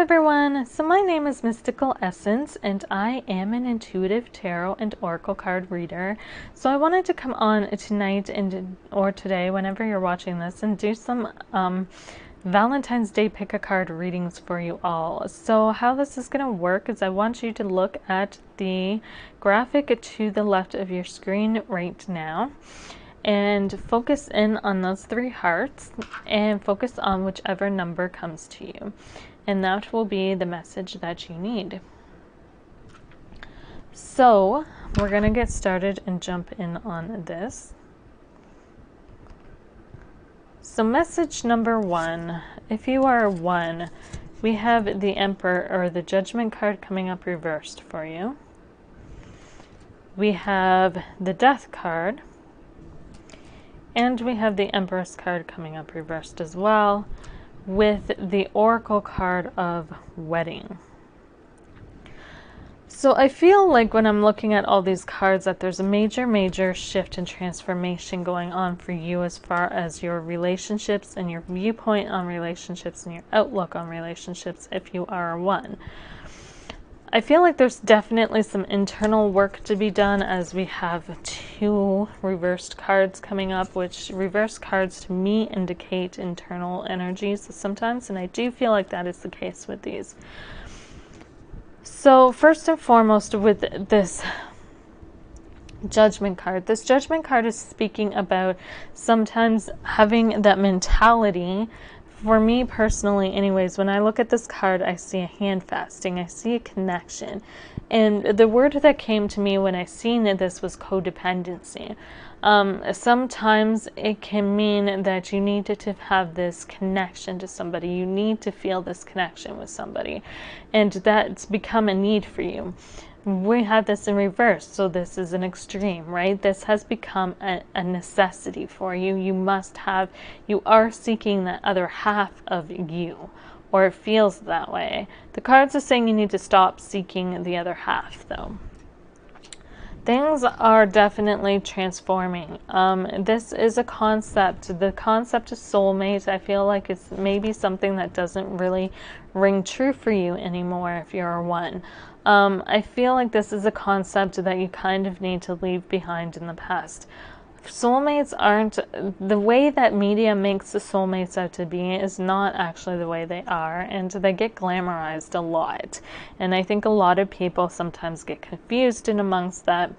everyone, so my name is Mystical Essence and I am an intuitive tarot and oracle card reader. So I wanted to come on tonight or today, whenever you're watching this, and do some Valentine's Day Pick-A-Card readings for you all. So how this is going to work is I want you to look at the graphic to the left of your screen right now and focus in on those three hearts and focus on whichever number comes to you. And that will be the message that you need. So we're going to get started and jump in on this. So message number one, if you are one, we have the Emperor or the Judgment card coming up reversed for you. We have the Death card. And we have the Empress card coming up reversed as well, with the Oracle card of Wedding. So I feel like when I'm looking at all these cards that there's a major shift and transformation going on for you as far as your relationships and your viewpoint on relationships and your outlook on relationships if you are a one. I feel like there's definitely some internal work to be done as we have two reversed cards coming up, which reversed cards to me indicate internal energies sometimes, and I do feel like that is the case with these. So first and foremost with this Judgment card, this Judgment card is speaking about sometimes having that mentality. For me personally, anyways, when I look at this card, I see a handfasting, I see a connection. And the word that came to me when I seen this was codependency. Sometimes it can mean that you need to have this connection to somebody. You need to feel this connection with somebody. And that's become a need for you. We have this in reverse, so this is an extreme, right? This has become a necessity for you. You are seeking that other half of you, or it feels that way. The cards are saying you need to stop seeking the other half, though. Things are definitely transforming. This is a concept. The concept of soulmate, I feel like it's maybe something that doesn't really ring true for you anymore if you're a one. I feel like this is a concept that you kind of need to leave behind in the past. Soulmates aren't, the way that media makes the soulmates out to be is not actually the way they are, and they get glamorized a lot. And I think a lot of people sometimes get confused in amongst that.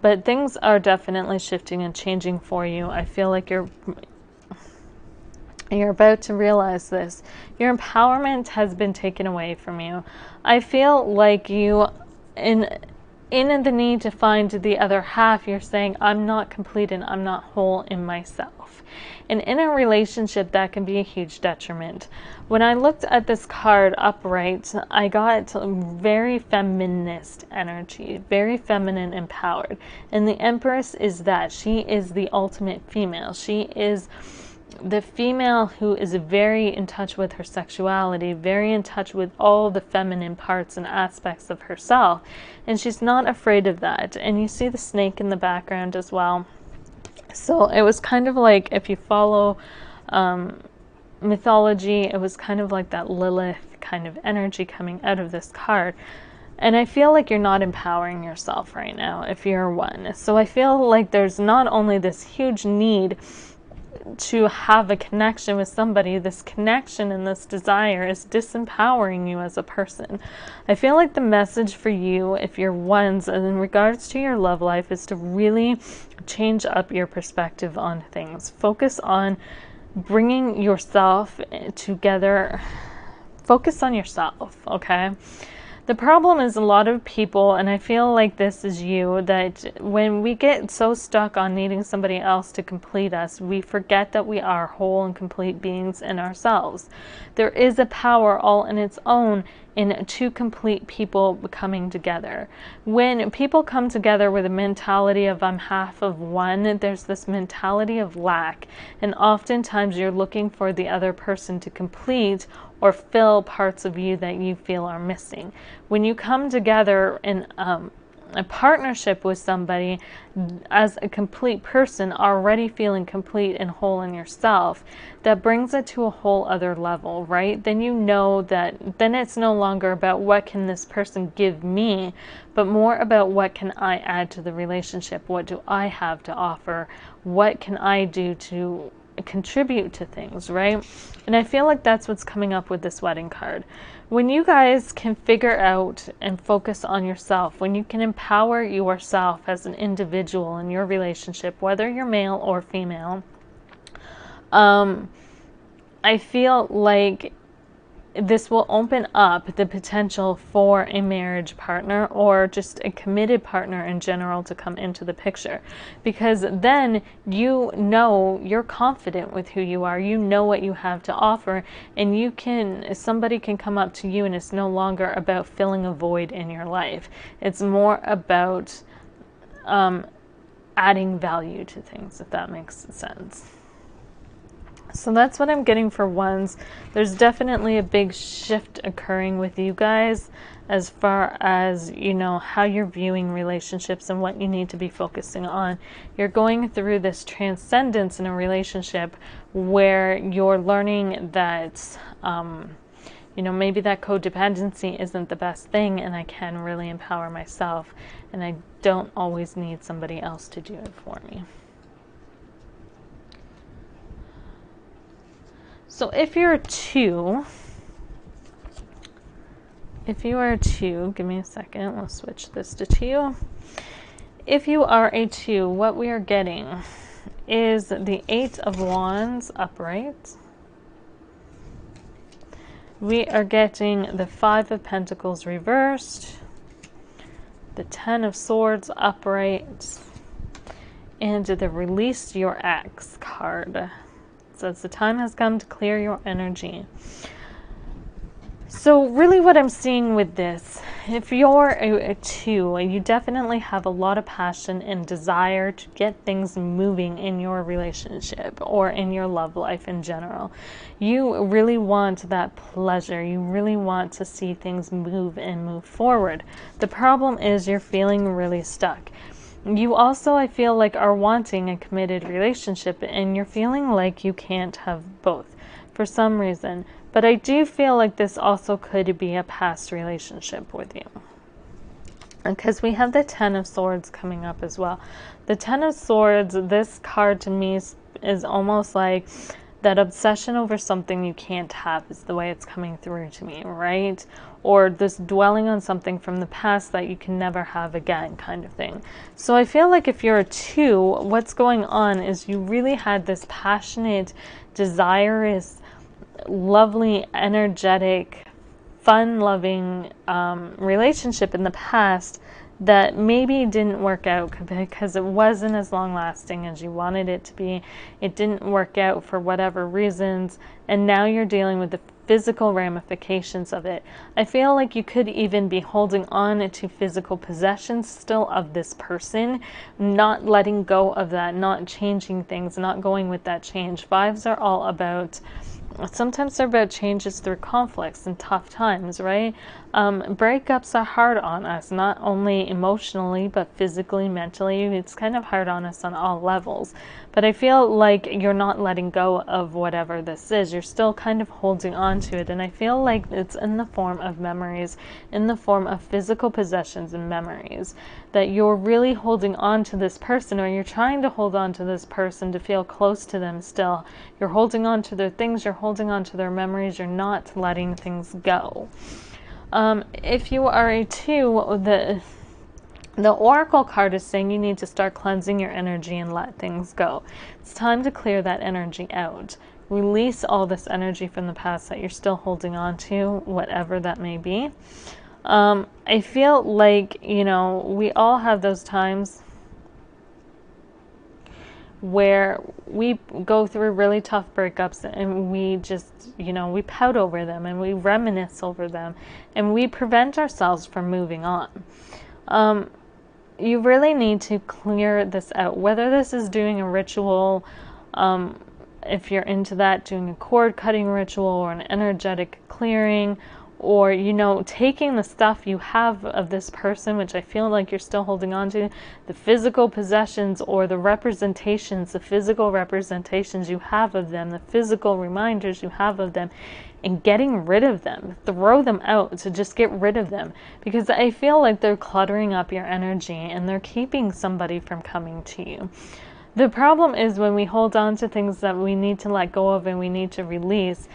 But things are definitely shifting and changing for you. I feel like you're about to realize this. Your empowerment has been taken away from you. I feel like you, in the need to find the other half, you're saying, I'm not complete and I'm not whole in myself. And in a relationship, that can be a huge detriment. When I looked at this card upright, I got very feminist energy, very feminine empowered. And the Empress is that. She is the ultimate female. She is the female who is very in touch with her sexuality, very in touch with all the feminine parts and aspects of herself, and she's not afraid of that. And you see the snake in the background as well. So it was kind of like, if you follow mythology, it was kind of like that Lilith kind of energy coming out of this card. And I feel like you're not empowering yourself right now if you're one. So I feel like there's not only this huge need to have a connection with somebody, this connection and this desire is disempowering you as a person. I feel like the message for you, if you're ones, in regards to your love life, is to really change up your perspective on things. Focus on bringing yourself together. Focus on yourself, okay? The problem is a lot of people, and I feel like this is you, that when we get so stuck on needing somebody else to complete us, we forget that we are whole and complete beings in ourselves. There is a power all in its own in two complete people coming together. When people come together with a mentality of I'm half of one, there's this mentality of lack, and oftentimes you're looking for the other person to complete or fill parts of you that you feel are missing. When you come together in a partnership with somebody as a complete person, already feeling complete and whole in yourself, that brings it to a whole other level, right? Then you know that then it's no longer about what can this person give me, but more about what can I add to the relationship? What do I have to offer? What can I do to contribute to things, right? And I feel like that's what's coming up with this wedding card. When you guys can figure out and focus on yourself, when you can empower yourself as an individual in your relationship, whether you're male or female, I feel like this will open up the potential for a marriage partner or just a committed partner in general to come into the picture, because then you know you're confident with who you are, you know what you have to offer, and somebody can come up to you and it's no longer about filling a void in your life. It's more about adding value to things, if that makes sense. So that's what I'm getting for ones. There's definitely a big shift occurring with you guys as far as, how you're viewing relationships and what you need to be focusing on. You're going through this transcendence in a relationship where you're learning that, maybe that codependency isn't the best thing and I can really empower myself and I don't always need somebody else to do it for me. So if you're a 2, give me a second, we'll switch this to 2. If you are a 2, what we are getting is the 8 of Wands upright. We are getting the 5 of Pentacles reversed, the 10 of Swords upright, and the Release Your Ex card. Says the time has come to clear your energy. So really what I'm seeing with this, if you're a 2, you definitely have a lot of passion and desire to get things moving in your relationship or in your love life in general. You really want that pleasure. You really want to see things move and move forward. The problem is you're feeling really stuck. You also, I feel like, are wanting a committed relationship and you're feeling like you can't have both for some reason. But I do feel like this also could be a past relationship with you, because we have the 10 of Swords coming up as well. The 10 of Swords, this card to me is almost like that obsession over something you can't have is the way it's coming through to me, right? Or this dwelling on something from the past that you can never have again kind of thing. So I feel like if you're a 2, what's going on is you really had this passionate, desirous, lovely, energetic, fun-loving relationship in the past that maybe didn't work out because it wasn't as long-lasting as you wanted it to be. It didn't work out for whatever reasons, and now you're dealing with the physical ramifications of it. I feel like you could even be holding on to physical possessions still of this person, not letting go of that, not changing things, not going with that change. 5s are all about, sometimes they're about changes through conflicts and tough times, right? Breakups are hard on us, not only emotionally, but physically, mentally. It's kind of hard on us on all levels. But I feel like you're not letting go of whatever this is. You're still kind of holding on to it. And I feel like it's in the form of memories, in the form of physical possessions and memories, that you're really holding on to this person, or you're trying to hold on to this person to feel close to them still. You're holding on to their things, you're holding on to their memories, you're not letting things go. If you are a 2, the Oracle card is saying you need to start cleansing your energy and let things go. It's time to clear that energy out. Release all this energy from the past that you're still holding on to, whatever that may be. I feel like, we all have those times where we go through really tough breakups and we just, we pout over them and we reminisce over them and we prevent ourselves from moving on. You really need to clear this out, whether this is doing a ritual, if you're into that, doing a cord cutting ritual or an energetic clearing, or, you know, taking the stuff you have of this person, which I feel like you're still holding on to, the physical possessions or the representations, the physical representations you have of them, the physical reminders you have of them, and getting rid of them. Throw them out, to just get rid of them, because I feel like they're cluttering up your energy and they're keeping somebody from coming to you. The problem is when we hold on to things that we need to let go of and we need to release,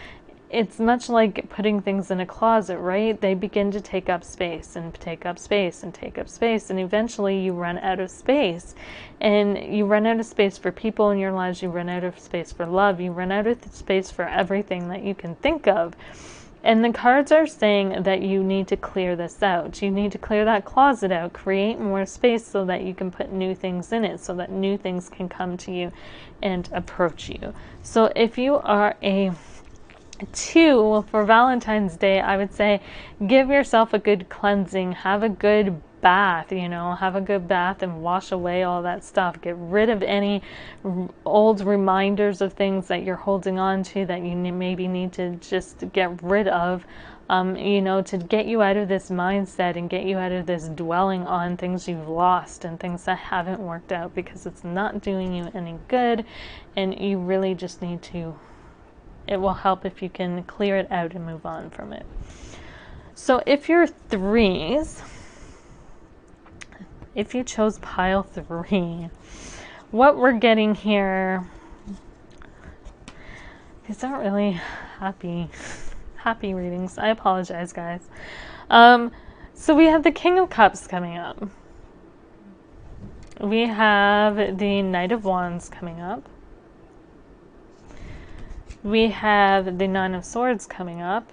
it's much like putting things in a closet, right? They begin to take up space and take up space and take up space, and eventually you run out of space. And you run out of space for people in your lives, you run out of space for love, you run out of space for everything that you can think of. And the cards are saying that you need to clear this out. You need to clear that closet out, create more space so that you can put new things in it, so that new things can come to you and approach you. So if you are a 2 for Valentine's Day, I would say give yourself a good cleansing, have a good bath, you know, have a good bath and wash away all that stuff. Get rid of any old reminders of things that you're holding on to that you maybe need to just get rid of, you know, to get you out of this mindset and get you out of this dwelling on things you've lost and things that haven't worked out, because it's not doing you any good, and you really just need to. It will help if you can clear it out and move on from it. So if you're 3s, if you chose pile 3, what we're getting here, these aren't really happy readings. I apologize, guys. So we have the King of Cups coming up. We have the Knight of Wands coming up. We have the Nine of Swords coming up,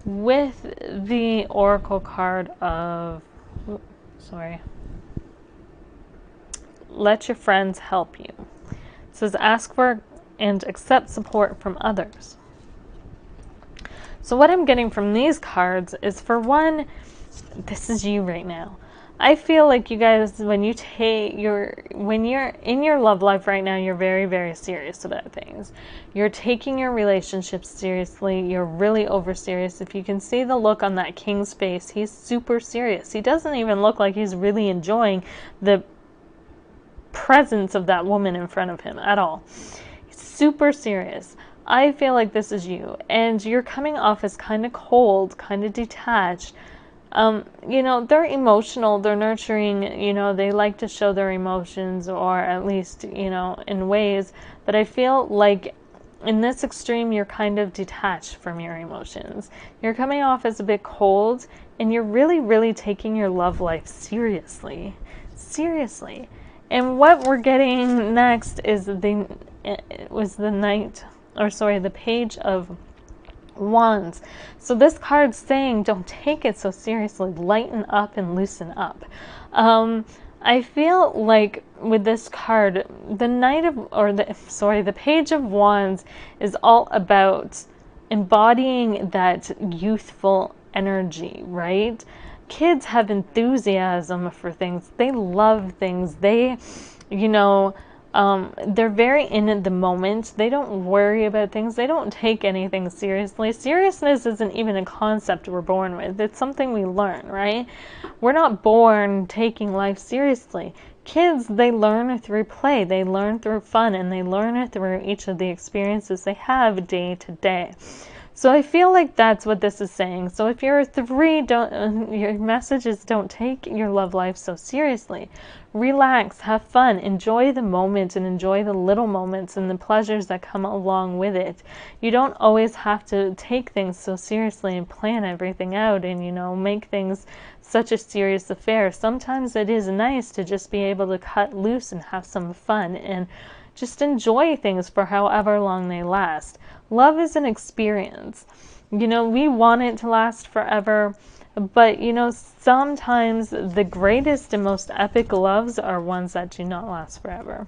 with the Oracle card of, let your friends help you. It says ask for and accept support from others. So what I'm getting from these cards is, for one, this is you right now. I feel like you guys, when you're in your love life right now, you're very, very serious about things. You're taking your relationships seriously. You're really over serious. If you can see the look on that king's face, he's super serious. He doesn't even look like he's really enjoying the presence of that woman in front of him at all. He's super serious. I feel like this is you, and you're coming off as kind of cold, kind of detached. You know, they're emotional, they're nurturing, you know, they like to show their emotions, or at least, you know, in ways, but I feel like in this extreme, you're kind of detached from your emotions. You're coming off as a bit cold, and you're really, really taking your love life seriously. Seriously. And what we're getting next is the Page of Wands. So this card's saying, don't take it so seriously. Lighten up and loosen up. I feel like with this card, the Page of Wands is all about embodying that youthful energy, right? Kids have enthusiasm for things. They love things. They, you know, they're very in the moment. They don't worry about things. They don't take anything seriously. Seriousness isn't even a concept we're born with. It's something we learn, right? We're not born taking life seriously. Kids, they learn through play. They learn through fun, and they learn through each of the experiences they have day to day. So I feel like that's what this is saying. So if you're a 3, your message is, don't take your love life so seriously. Relax, have fun, enjoy the moment, and enjoy the little moments and the pleasures that come along with it. You don't always have to take things so seriously and plan everything out and, you know, make things such a serious affair. Sometimes it is nice to just be able to cut loose and have some fun and just enjoy things for however long they last. Love is an experience. You know, we want it to last forever, but, you know, sometimes the greatest and most epic loves are ones that do not last forever.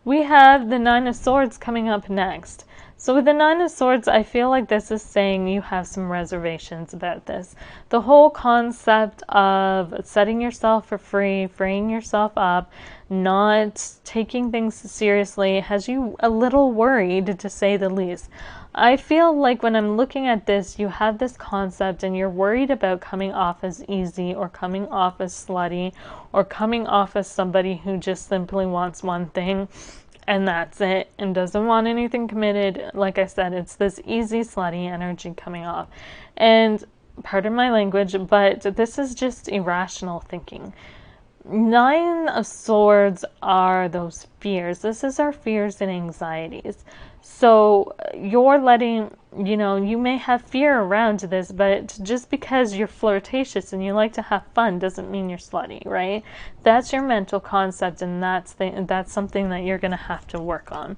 We have the Nine of Swords coming up next. So with the Nine of Swords, I feel like this is saying you have some reservations about this. The whole concept of setting yourself for free, freeing yourself up, not taking things seriously has you a little worried, to say the least. I feel like when I'm looking at this, you have this concept and you're worried about coming off as easy or coming off as slutty or coming off as somebody who just simply wants one thing and that's it and doesn't want anything committed. Like I said, it's this easy, slutty energy coming off. And pardon my language, but this is just irrational thinking. Nine of Swords are those fears. This is our fears and anxieties. So you're letting, you may have fear around this, but just because you're flirtatious and you like to have fun doesn't mean you're slutty, right? That's your mental concept, and that's something that you're going to have to work on.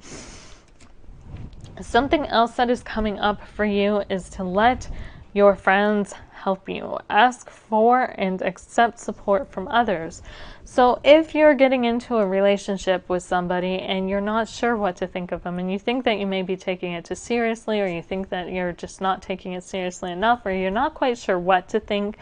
Something else that is coming up for you is to let your friends help you. Ask for and accept support from others. So if you're getting into a relationship with somebody and you're not sure what to think of them, and you think that you may be taking it too seriously, or you think that you're just not taking it seriously enough, or you're not quite sure what to think,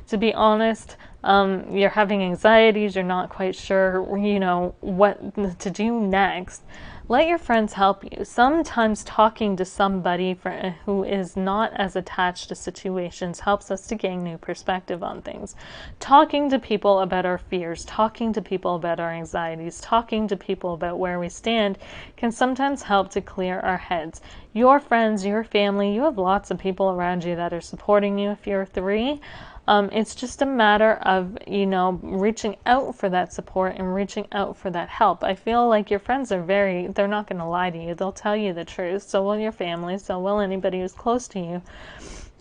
to be honest, you're having anxieties, you're not quite sure, what to do next, let your friends help you. Sometimes talking to somebody who is not as attached to situations helps us to gain new perspective on things. Talking to people about our fears, talking to people about our anxieties, talking to people about where we stand can sometimes help to clear our heads. Your friends, your family, you have lots of people around you that are supporting you if you're 3. It's just a matter of, reaching out for that support and reaching out for that help. I feel like your friends they're not going to lie to you. They'll tell you the truth. So will your family. So will anybody who's close to you.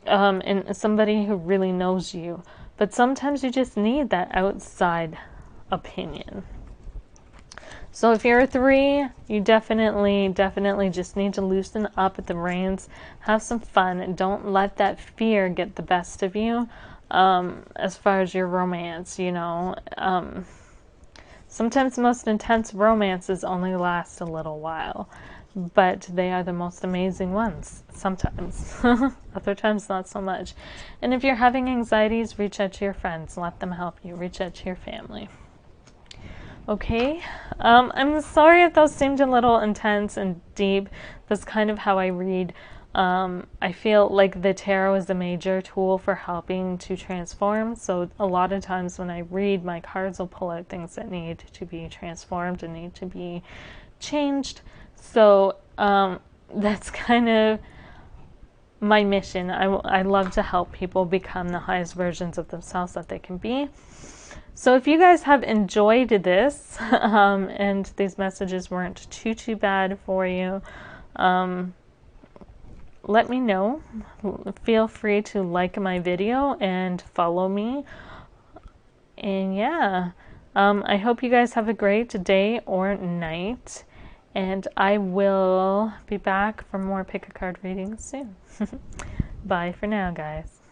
And somebody who really knows you. But sometimes you just need that outside opinion. So if you're a 3, you definitely just need to loosen up at the reins. Have some fun. And don't let that fear get the best of you. As far as your romance, sometimes the most intense romances only last a little while, but they are the most amazing ones sometimes. Other times not so much. And if you're having anxieties, reach out to your friends, let them help you. Reach out to your family. Okay, I'm sorry if those seemed a little intense and deep. That's kind of how I read. I feel like the tarot is a major tool for helping to transform. So a lot of times when I read, my cards will pull out things that need to be transformed and need to be changed. So that's kind of my mission. I love to help people become the highest versions of themselves that they can be. So if you guys have enjoyed this and these messages weren't too bad for you, let me know. Feel free to like my video and follow me. And yeah, I hope you guys have a great day or night. And I will be back for more pick-a-card readings soon. Bye for now, guys.